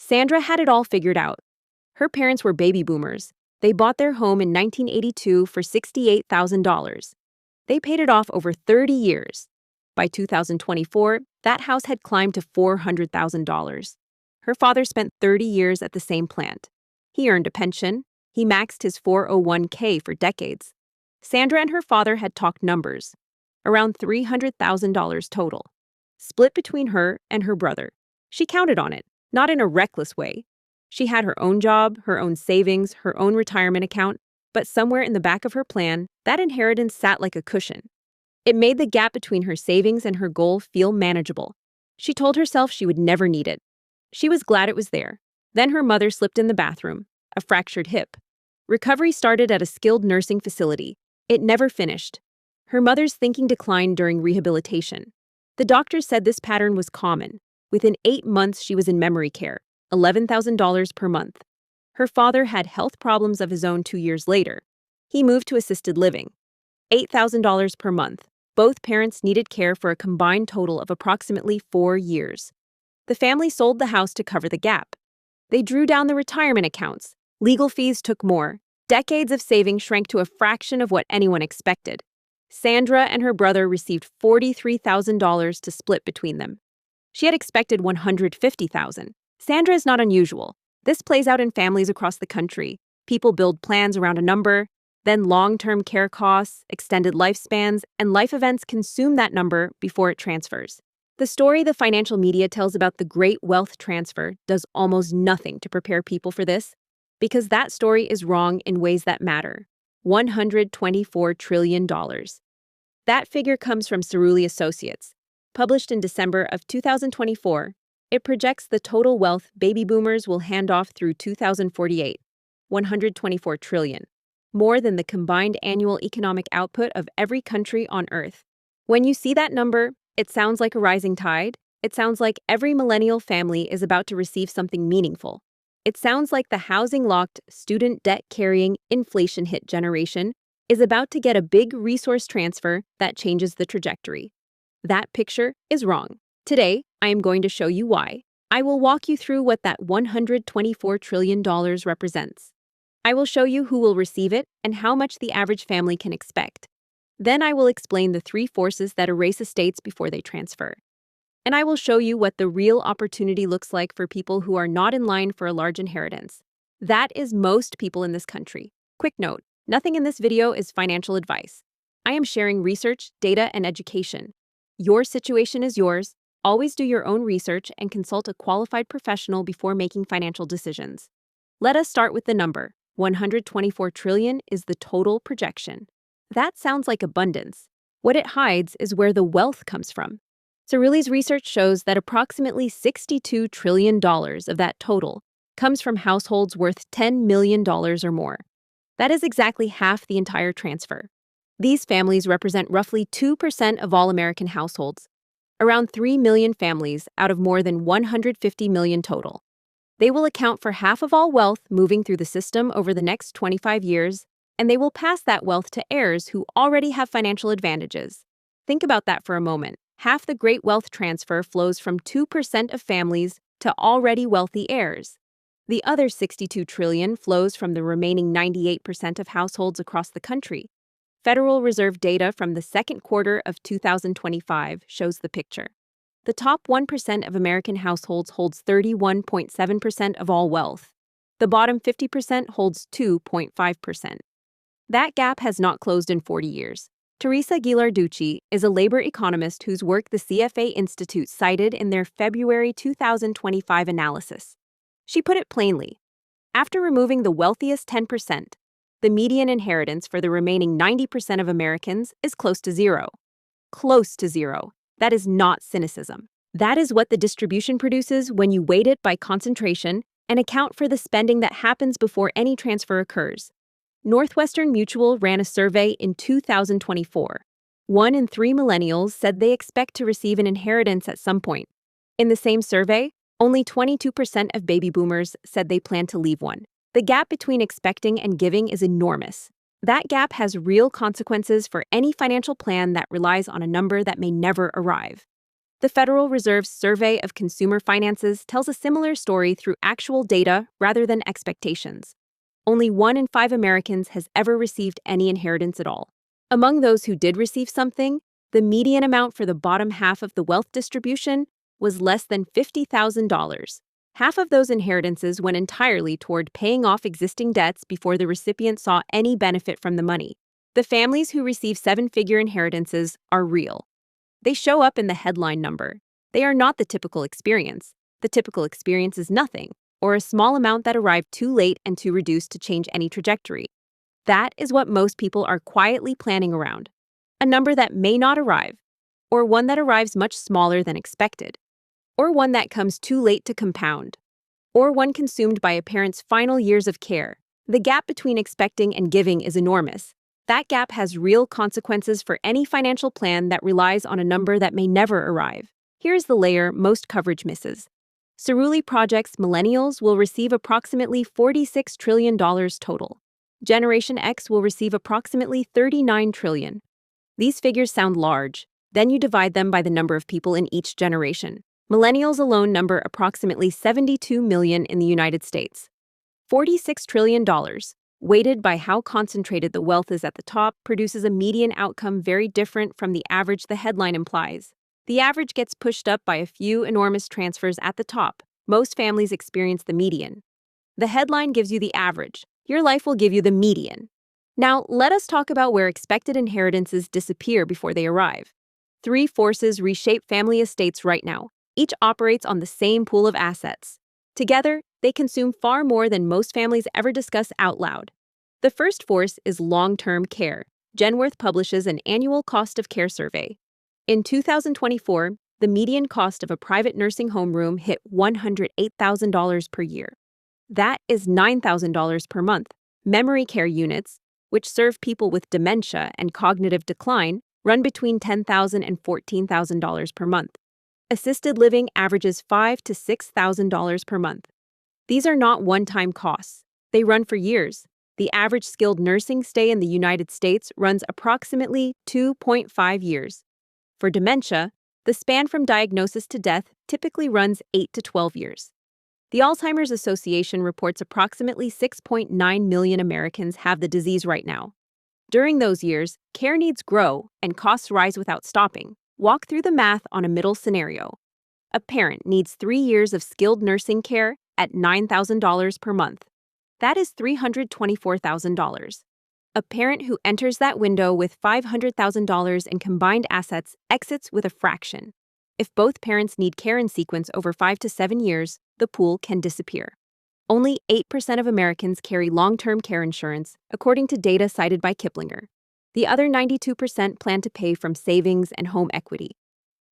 Sandra had it all figured out. Her parents were baby boomers. They bought their home in 1982 for $68,000. They paid it off over 30 years. By 2024, that house had climbed to $400,000. Her father spent 30 years at the same plant. He earned a pension. He maxed his 401k for decades. Sandra and her father had talked numbers, around $300,000 total, split between her and her brother. She counted on it, not in a reckless way. She had her own job, her own savings, her own retirement account, but somewhere in the back of her plan, that inheritance sat like a cushion. It made the gap between her savings and her goal feel manageable. She told herself she would never need it. She was glad it was there. Then her mother slipped in the bathroom, a fractured hip. Recovery started at a skilled nursing facility. It never finished. Her mother's thinking declined during rehabilitation. The doctors said this pattern was common. Within 8 months, she was in memory care, $11,000 per month. Her father had health problems of his own 2 years later. He moved to assisted living, $8,000 per month. Both parents needed care for a combined total of approximately 4 years. The family sold the house to cover the gap. They drew down the retirement accounts. Legal fees took more. Decades of saving shrank to a fraction of what anyone expected. Sandra and her brother received $43,000 to split between them. She had expected $150,000. Sandra is not unusual. This plays out in families across the country. People build plans around a number, then long-term care costs, extended lifespans, and life events consume that number before it transfers. The story the financial media tells about the great wealth transfer does almost nothing to prepare people for this, because that story is wrong in ways that matter. $124 trillion. That figure comes from Cerulli Associates. Published in December of 2024, it projects the total wealth baby boomers will hand off through 2048, $124 trillion, more than the combined annual economic output of every country on Earth. When you see that number, it sounds like a rising tide. It sounds like every millennial family is about to receive something meaningful. It sounds like the housing-locked, student debt-carrying, inflation-hit generation is about to get a big resource transfer that changes the trajectory. That picture is wrong. Today, I am going to show you why. I will walk you through what that $124 trillion represents. I will show you who will receive it and how much the average family can expect. Then I will explain the 3 forces that erase estates before they transfer. And I will show you what the real opportunity looks like for people who are not in line for a large inheritance. That is most people in this country. Quick note, nothing in this video is financial advice. I am sharing research, data, and education. Your situation is yours. Always do your own research and consult a qualified professional before making financial decisions. Let us start with the number. 124 trillion is the total projection. That sounds like abundance. What it hides is where the wealth comes from. Cerulli's research shows that approximately $62 trillion of that total comes from households worth $10 million or more. That is exactly half the entire transfer. These families represent roughly 2% of all American households, around 3 million families out of more than 150 million total. They will account for half of all wealth moving through the system over the next 25 years, and they will pass that wealth to heirs who already have financial advantages. Think about that for a moment. Half the great wealth transfer flows from 2% of families to already wealthy heirs. The other $62 trillion flows from the remaining 98% of households across the country. Federal Reserve data from the second quarter of 2025 shows the picture. The top 1% of American households holds 31.7% of all wealth. The bottom 50% holds 2.5%. That gap has not closed in 40 years. Teresa Ghilarducci is a labor economist whose work the CFA Institute cited in their February 2025 analysis. She put it plainly. After removing the wealthiest 10%, the median inheritance for the remaining 90% of Americans is close to zero. Close to zero. That is not cynicism. That is what the distribution produces when you weight it by concentration and account for the spending that happens before any transfer occurs. Northwestern Mutual ran a survey in 2024. 1 in 3 millennials said they expect to receive an inheritance at some point. In the same survey, only 22% of baby boomers said they plan to leave one. The gap between expecting and giving is enormous. That gap has real consequences for any financial plan that relies on a number that may never arrive. The Federal Reserve's Survey of Consumer Finances tells a similar story through actual data rather than expectations. Only 1 in 5 Americans has ever received any inheritance at all. Among those who did receive something, the median amount for the bottom half of the wealth distribution was less than $50,000. Half of those inheritances went entirely toward paying off existing debts before the recipient saw any benefit from the money. The families who receive seven-figure inheritances are real. They show up in the headline number. They are not the typical experience. The typical experience is nothing, or a small amount that arrived too late and too reduced to change any trajectory. That is what most people are quietly planning around. A number that may not arrive, or one that arrives much smaller than expected, or one that comes too late to compound, or one consumed by a parent's final years of care. The gap between expecting and giving is enormous. That gap has real consequences for any financial plan that relies on a number that may never arrive. Here's the layer most coverage misses. Cerulli projects millennials will receive approximately $46 trillion total. Generation X will receive approximately $39 trillion. These figures sound large. Then you divide them by the number of people in each generation. Millennials alone number approximately 72 million in the United States. $46 trillion, weighted by how concentrated the wealth is at the top, produces a median outcome very different from the average the headline implies. The average gets pushed up by a few enormous transfers at the top. Most families experience the median. The headline gives you the average. Your life will give you the median. Now, let us talk about where expected inheritances disappear before they arrive. 3 forces reshape family estates right now. Each operates on the same pool of assets. Together, they consume far more than most families ever discuss out loud. The first force is long-term care. Genworth publishes an annual cost of care survey. In 2024, the median cost of a private nursing home room hit $108,000 per year. That is $9,000 per month. Memory care units, which serve people with dementia and cognitive decline, run between $10,000 and $14,000 per month. Assisted living averages $5,000 to $6,000 per month. These are not one-time costs. They run for years. The average skilled nursing stay in the United States runs approximately 2.5 years. For dementia, the span from diagnosis to death typically runs 8 to 12 years. The Alzheimer's Association reports approximately 6.9 million Americans have the disease right now. During those years, care needs grow and costs rise without stopping. Walk through the math on a middle scenario. A parent needs 3 years of skilled nursing care at $9,000 per month. That is $324,000. A parent who enters that window with $500,000 in combined assets exits with a fraction. If both parents need care in sequence over 5 to 7 years, the pool can disappear. Only 8% of Americans carry long-term care insurance, according to data cited by Kiplinger. The other 92% plan to pay from savings and home equity.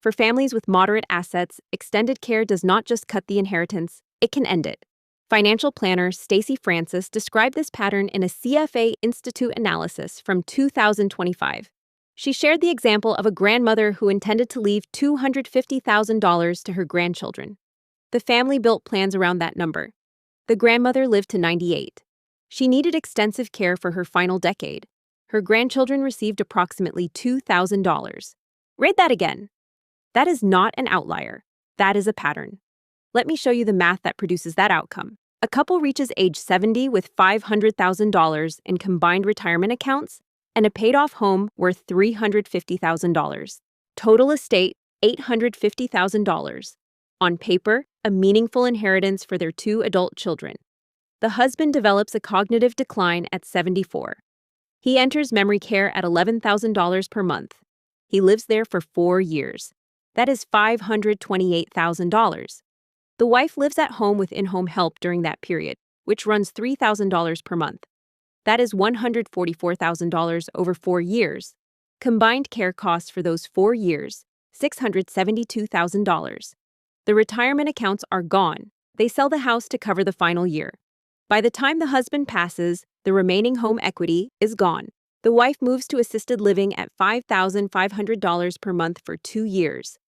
For families with moderate assets, extended care does not just cut the inheritance, it can end it. Financial planner Stacey Francis described this pattern in a CFA Institute analysis from 2025. She shared the example of a grandmother who intended to leave $250,000 to her grandchildren. The family built plans around that number. The grandmother lived to 98. She needed extensive care for her final decade. Her grandchildren received approximately $2,000. Read that again. That is not an outlier. That is a pattern. Let me show you the math that produces that outcome. A couple reaches age 70 with $500,000 in combined retirement accounts and a paid-off home worth $350,000. Total estate, $850,000. On paper, a meaningful inheritance for their 2 adult children. The husband develops a cognitive decline at 74. He enters memory care at $11,000 per month. He lives there for 4 years. That is $528,000. The wife lives at home with in-home help during that period, which runs $3,000 per month. That is $144,000 over 4 years. Combined care costs for those 4 years, $672,000. The retirement accounts are gone. They sell the house to cover the final year. By the time the husband passes, the remaining home equity is gone. The wife moves to assisted living at $5,500 per month for 2 years.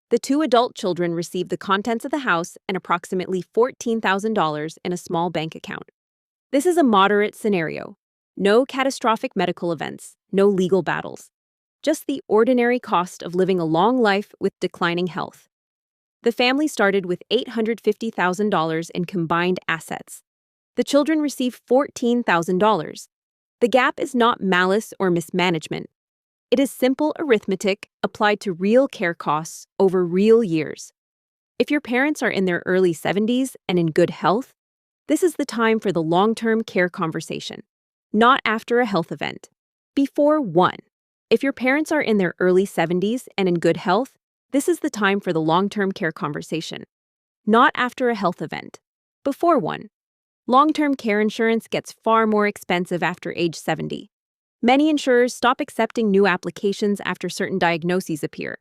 The 2 adult children receive the contents of the house and approximately $14,000 in a small bank account. This is a moderate scenario. No catastrophic medical events, no legal battles. just the ordinary cost of living a long life with declining health. The family started with $850,000 in combined assets. The children receive $14,000. The gap is not malice or mismanagement. It is simple arithmetic applied to real care costs over real years. If your parents are in their early 70s and in good health, this is the time for the long-term care conversation, not after a health event. Before one. If your parents are in their early 70s and in good health, this is the time for the long-term care conversation, not after a health event. Before one. Long-term care insurance gets far more expensive after age 70. Many insurers stop accepting new applications after certain diagnoses appear.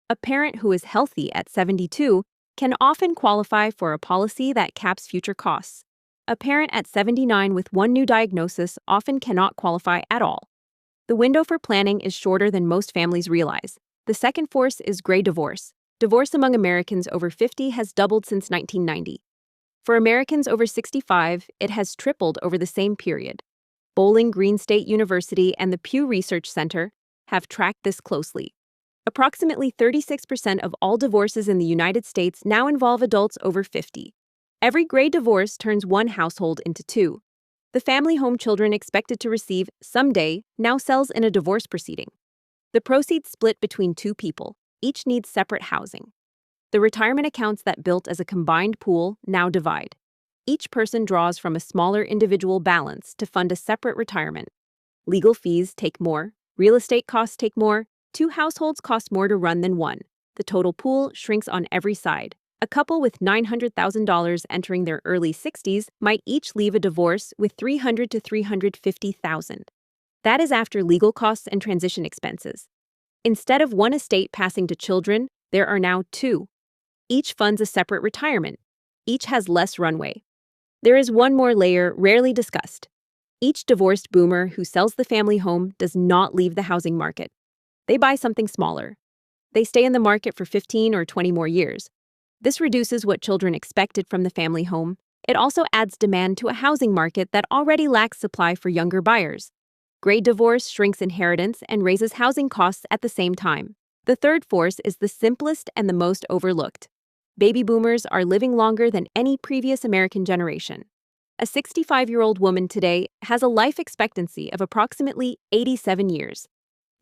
A parent who is healthy at 72 can often qualify for a policy that caps future costs. A parent at 79 with one new diagnosis often cannot qualify at all. The window for planning is shorter than most families realize. The second force is gray divorce. Divorce among Americans over 50 has doubled since 1990. For Americans over 65, it has tripled over the same period. Bowling Green State University and the Pew Research Center have tracked this closely. Approximately 36% of all divorces in the United States now involve adults over 50. Every gray divorce turns one household into two. The family home children expected to receive someday now sells in a divorce proceeding. The proceeds split between two people. Each needs separate housing. The retirement accounts that built as a combined pool now divide. Each person draws from a smaller individual balance to fund a separate retirement. Legal fees take more. Real estate costs take more. Two households cost more to run than one. The total pool shrinks on every side. A couple with $900,000 entering their early 60s might each leave a divorce with $300,000 to $350,000. That is after legal costs and transition expenses. Instead of one estate passing to children, there are now two. Each funds a separate retirement. Each has less runway. There is one more layer rarely discussed. Each divorced boomer who sells the family home does not leave the housing market. They buy something smaller. They stay in the market for 15 or 20 more years. This reduces what children expected from the family home. It also adds demand to a housing market that already lacks supply for younger buyers. Gray divorce shrinks inheritance and raises housing costs at the same time. The third force is the simplest and the most overlooked. Baby boomers are living longer than any previous American generation. A 65-year-old woman today has a life expectancy of approximately 87 years.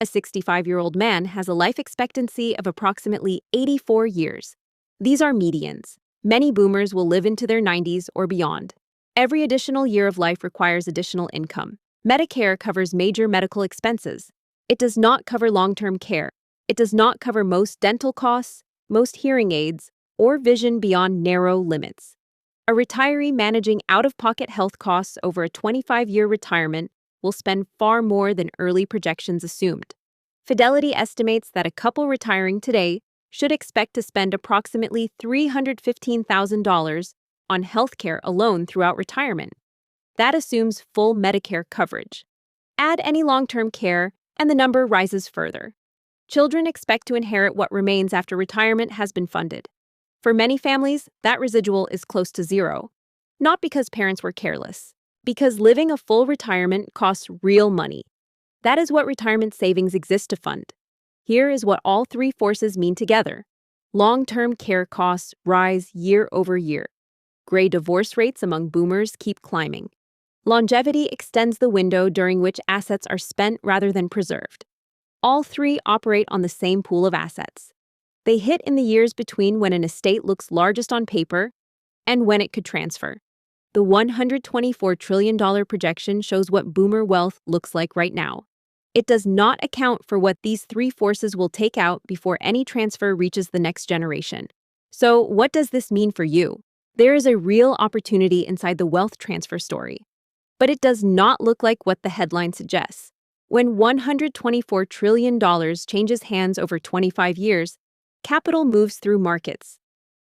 A 65-year-old man has a life expectancy of approximately 84 years. These are medians. Many boomers will live into their 90s or beyond. Every additional year of life requires additional income. Medicare covers major medical expenses. It does not cover long-term care. It does not cover most dental costs, most hearing aids, or vision beyond narrow limits. A retiree managing out-of-pocket health costs over a 25-year retirement will spend far more than early projections assumed. Fidelity estimates that a couple retiring today should expect to spend approximately $315,000 on healthcare alone throughout retirement. That assumes full Medicare coverage. Add any long-term care, and the number rises further. Children expect to inherit what remains after retirement has been funded. For many families, that residual is close to zero. Not because parents were careless, because living a full retirement costs real money. That is what retirement savings exist to fund. Here is what all three forces mean together. Long-term care costs rise year over year. Gray divorce rates among boomers keep climbing. Longevity extends the window during which assets are spent rather than preserved. All three operate on the same pool of assets. They hit in the years between when an estate looks largest on paper and when it could transfer. The $124 trillion projection shows what boomer wealth looks like right now. It does not account for what these three forces will take out before any transfer reaches the next generation. So, what does this mean for you? There is a real opportunity inside the wealth transfer story. But it does not look like what the headline suggests. When $124 trillion changes hands over 25 years, capital moves through markets.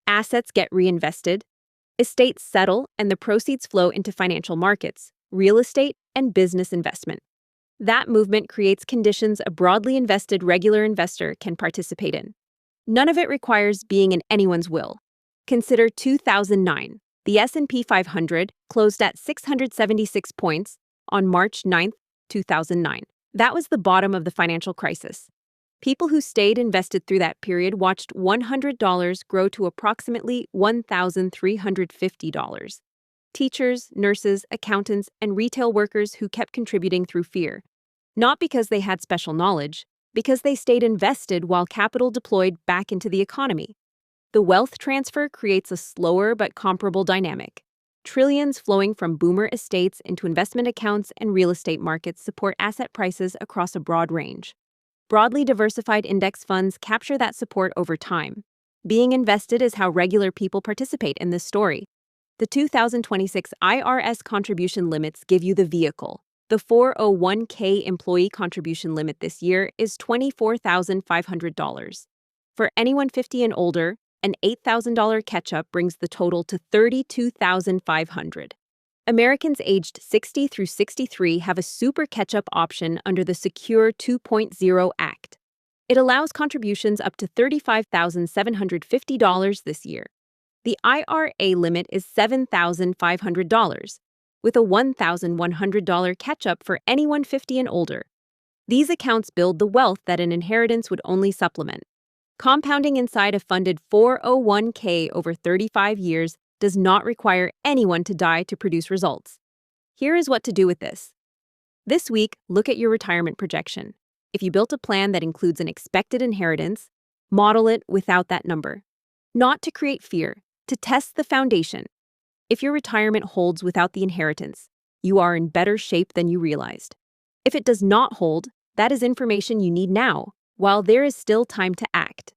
Assets get reinvested. Estates settle, and the proceeds flow into financial markets, real estate, and business investment. That movement creates conditions a broadly invested regular investor can participate in. None of it requires being in anyone's will. Consider 2009. The S&P 500 closed at 676 points on March 9, 2009. That was the bottom of the financial crisis. People who stayed invested through that period watched $100 grow to approximately $1,350. Teachers, nurses, accountants, and retail workers who kept contributing through fear. Not because they had special knowledge, because they stayed invested while capital deployed back into the economy. The wealth transfer creates a slower but comparable dynamic. Trillions flowing from boomer estates into investment accounts and real estate markets support asset prices across a broad range. Broadly diversified index funds capture that support over time. Being invested is how regular people participate in this story. The 2026 IRS contribution limits give you the vehicle. The 401k employee contribution limit this year is $24,500. For anyone 50 and older, an $8,000 catch-up brings the total to $32,500. Americans aged 60 through 63 have a super catch-up option under the Secure 2.0 Act. It allows contributions up to $35,750 this year. The IRA limit is $7,500, with a $1,100 catch-up for anyone 50 and older. These accounts build the wealth that an inheritance would only supplement. Compounding inside a funded 401k over 35 years does not require anyone to die to produce results. Here is what to do with this. This week, look at your retirement projection. If you built a plan that includes an expected inheritance, model it without that number. Not to create fear, to test the foundation. If your retirement holds without the inheritance, you are in better shape than you realized. If it does not hold, that is information you need now, while there is still time to act.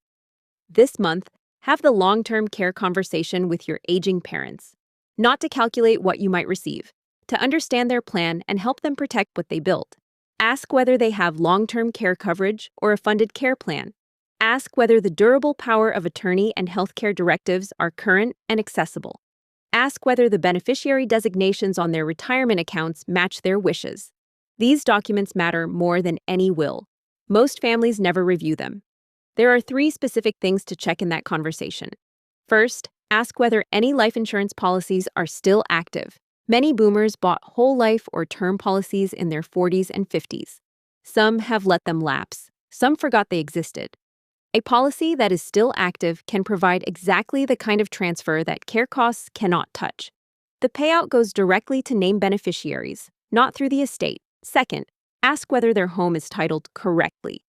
This month, have the long-term care conversation with your aging parents. Not to calculate what you might receive, to understand their plan and help them protect what they built. Ask whether they have long-term care coverage or a funded care plan. Ask whether the durable power of attorney and healthcare directives are current and accessible. Ask whether the beneficiary designations on their retirement accounts match their wishes. These documents matter more than any will. Most families never review them. There are 3 specific things to check in that conversation. First, ask whether any life insurance policies are still active. Many boomers bought whole life or term policies in their 40s and 50s. Some have let them lapse. Some forgot they existed. A policy that is still active can provide exactly the kind of transfer that care costs cannot touch. The payout goes directly to named beneficiaries, not through the estate. Second, ask whether their home is titled correctly.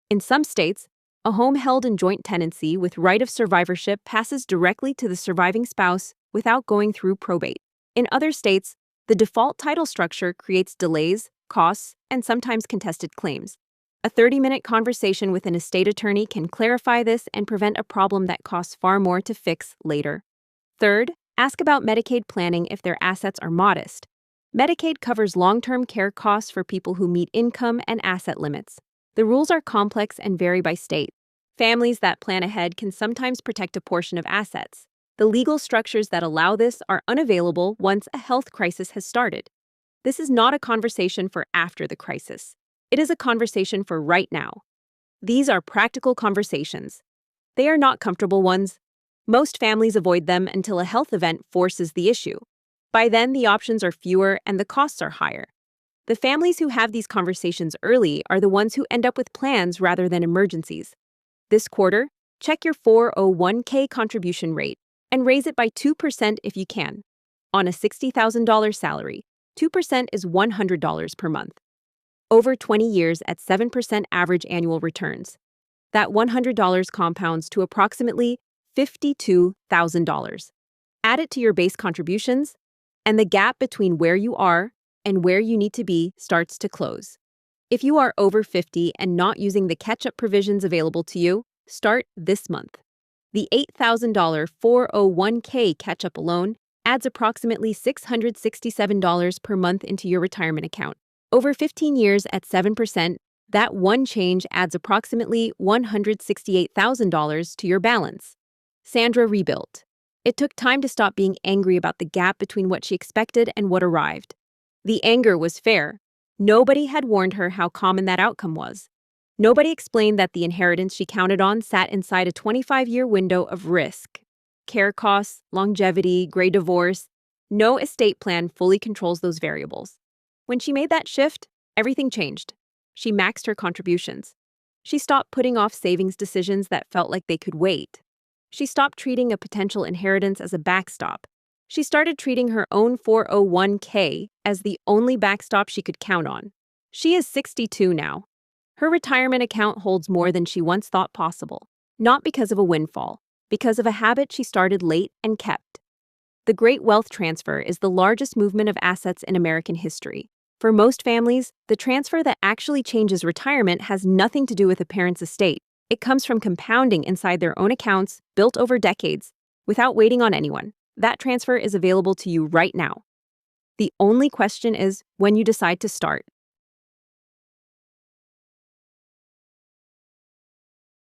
In some states, a home held in joint tenancy with right of survivorship passes directly to the surviving spouse without going through probate. In other states, the default title structure creates delays, costs, and sometimes contested claims. A 30-minute conversation with an estate attorney can clarify this and prevent a problem that costs far more to fix later. Third, ask about Medicaid planning if their assets are modest. Medicaid covers long-term care costs for people who meet income and asset limits. The rules are complex and vary by state. Families that plan ahead can sometimes protect a portion of assets. The legal structures that allow this are unavailable once a health crisis has started. This is not a conversation for after the crisis. It is a conversation for right now. These are practical conversations. They are not comfortable ones. Most families avoid them until a health event forces the issue. By then, the options are fewer and the costs are higher. The families who have these conversations early are the ones who end up with plans rather than emergencies. This quarter, check your 401k contribution rate and raise it by 2% if you can. On a $60,000 salary, 2% is $100 per month. Over 20 years at 7% average annual returns. That $100 compounds to approximately $52,000. Add it to your base contributions, and the gap between where you are and where you need to be starts to close. If you are over 50 and not using the catch-up provisions available to you, start this month. The $8,000 401k catch-up alone adds approximately $667 per month into your retirement account. Over 15 years at 7%, that one change adds approximately $168,000 to your balance. Sandra rebuilt. It took time to stop being angry about the gap between what she expected and what arrived. The anger was fair. Nobody had warned her how common that outcome was. Nobody explained that the inheritance she counted on sat inside a 25-year window of risk. Care costs, longevity, gray divorce. No estate plan fully controls those variables. When she made that shift, everything changed. She maxed her contributions. She stopped putting off savings decisions that felt like they could wait. She stopped treating a potential inheritance as a backstop. She started treating her own 401k as the only backstop she could count on. She is 62 now. Her retirement account holds more than she once thought possible, not because of a windfall, because of a habit she started late and kept. The Great Wealth Transfer is the largest movement of assets in American history. For most families, the transfer that actually changes retirement has nothing to do with a parent's estate. It comes from compounding inside their own accounts, built over decades, without waiting on anyone. That transfer is available to you right now. The only question is when you decide to start.